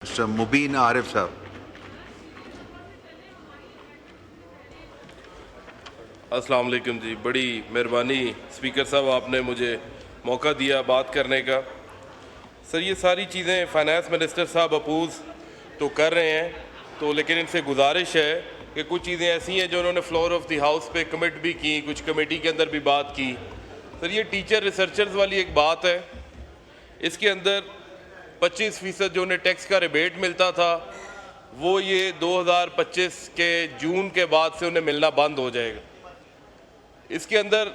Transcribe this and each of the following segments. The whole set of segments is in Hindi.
मिस्टर मुबीन आरिफ साहब। अस्सलाम वालेकुम जी, बड़ी मेहरबानी स्पीकर साहब, आपने मुझे मौका दिया बात करने का। सर, ये सारी चीज़ें फाइनेंस मिनिस्टर साहब अपोज तो कर रहे हैं, तो लेकिन इनसे गुजारिश है कि कुछ चीज़ें ऐसी हैं जो उन्होंने फ्लोर ऑफ द हाउस पे कमिट भी की, कुछ कमेटी के अंदर भी बात की। सर, ये टीचर रिसर्चर्स वाली एक बात है, इसके अंदर 25% जो उन्हें टैक्स का रिबेट मिलता था वो ये 2025 के जून के बाद से उन्हें मिलना बंद हो जाएगा। इसके अंदर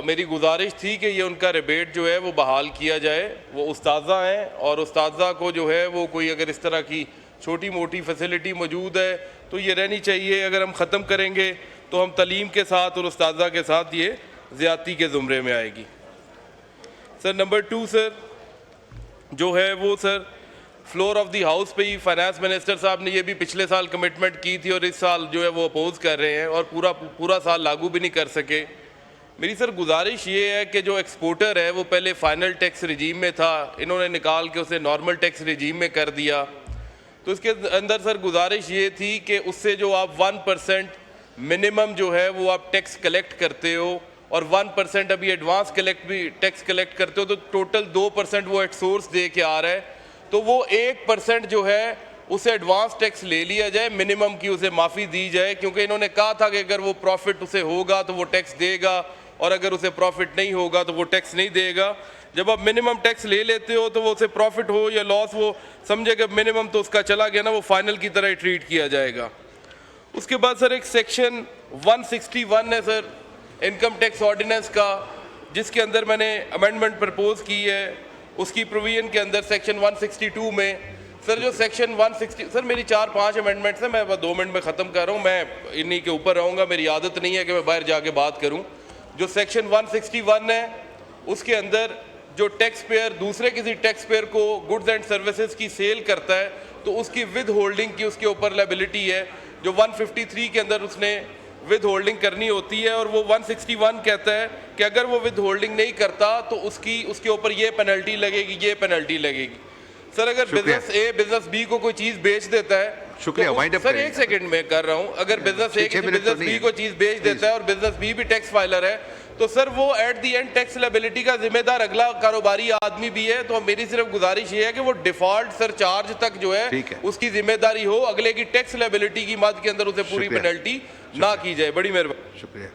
मेरी गुजारिश थी कि ये उनका रिबेट जो है वो बहाल किया जाए। वो उस्ताज़ा हैं और उस्ताज़ा को जो है वो कोई अगर इस तरह की छोटी मोटी फैसिलिटी मौजूद है तो ये रहनी चाहिए। अगर हम ख़त्म करेंगे तो हम तलीम के साथ और उस्ताज़ा के साथ ये ज़्यादती के ज़ुमरे में आएगी। सर, नंबर 2 सर जो है वो sir floor of the house पे ही फाइनेंस मिनिस्टर साहब ने ये भी पिछले साल कमिटमेंट की थी और इस साल जो है वो अपोज कर रहे हैं और पूरा साल लागू भी नहीं कर सके। मेरी सर गुजारिश ये है कि जो एक्सपोर्टर है वो पहले फाइनल टैक्स रिजीम में था, इन्होंने निकाल के उसे नॉर्मल टैक्स रिजीम में कर दिया। तो इसके अंदर सर गुजारिश ये थी कि उससे जो आप 1% मिनिमम जो है वो आप टैक्स कलेक्ट करते हो और 1% अभी एडवांस टैक्स कलेक्ट करते हो, तो टोटल 2% वो एट सोर्स दे के आ रहा है। तो वो 1% जो है उसे एडवांस टैक्स ले लिया जाए, मिनिमम की उसे माफ़ी दी जाए, क्योंकि इन्होंने कहा था कि अगर वो प्रॉफिट उसे होगा तो वो टैक्स देगा और अगर उसे प्रॉफिट नहीं होगा तो वो टैक्स नहीं देगा। जब आप मिनिमम टैक्स ले लेते हो तो वो उसे प्रॉफिट हो या लॉस वो समझेगा मिनिमम तो उसका चला गया ना, वो फाइनल की तरह ट्रीट किया जाएगा। उसके बाद सर एक सेक्शन 161 है सर इनकम टैक्स ऑर्डिनेंस का, जिसके अंदर मैंने अमेंडमेंट प्रपोज की है। उसकी प्रोविजन के अंदर सेक्शन 162 में सर जो सेक्शन 160 सर मेरी 4-5 अमेंडमेंट्स हैं, मैं बस 2 मिनट में ख़त्म कर रहा हूँ, मैं इन्हीं के ऊपर रहूँगा। मेरी आदत नहीं है कि मैं बाहर जाके बात करूँ। जो सेक्शन 161 है उसके अंदर जो टैक्स पेयर दूसरे किसी टैक्स पेयर को गुड्स एंड सर्विसेज की सेल करता है तो उसकी विद होल्डिंग की उसके ऊपर लायबिलिटी है, जो 153 के अंदर उसने विद होल्डिंग करनी होती है। और वो 161 कहता है कि अगर वो विद होल्डिंग नहीं करता तो उसके ऊपर ये पेनल्टी लगेगी, ये पेनल्टी लगेगी। सर, अगर बिजनेस ए बिजनेस बी को कोई चीज़ बेच देता है, शुक्रिया, तो सर एक सेकंड में कर रहा हूं, अगर बिजनेस ए बिजनेस बी को चीज़ बेच देता है और बिजनेस बी भी टैक्स फाइलर है तो सर वो at the and tax liability का जिम्मेदार अगला कारोबारी आदमी भी है। तो मेरी सिर्फ गुजारिश ये है कि वो डिफॉल्ट सरचार्ज तक जो है उसकी जिम्मेदारी हो, अगले की टैक्स लायबिलिटी की मद के अंदर उसे पूरी पेनल्टी ना की जाए। बड़ी मेहरबानी, शुक्रिया।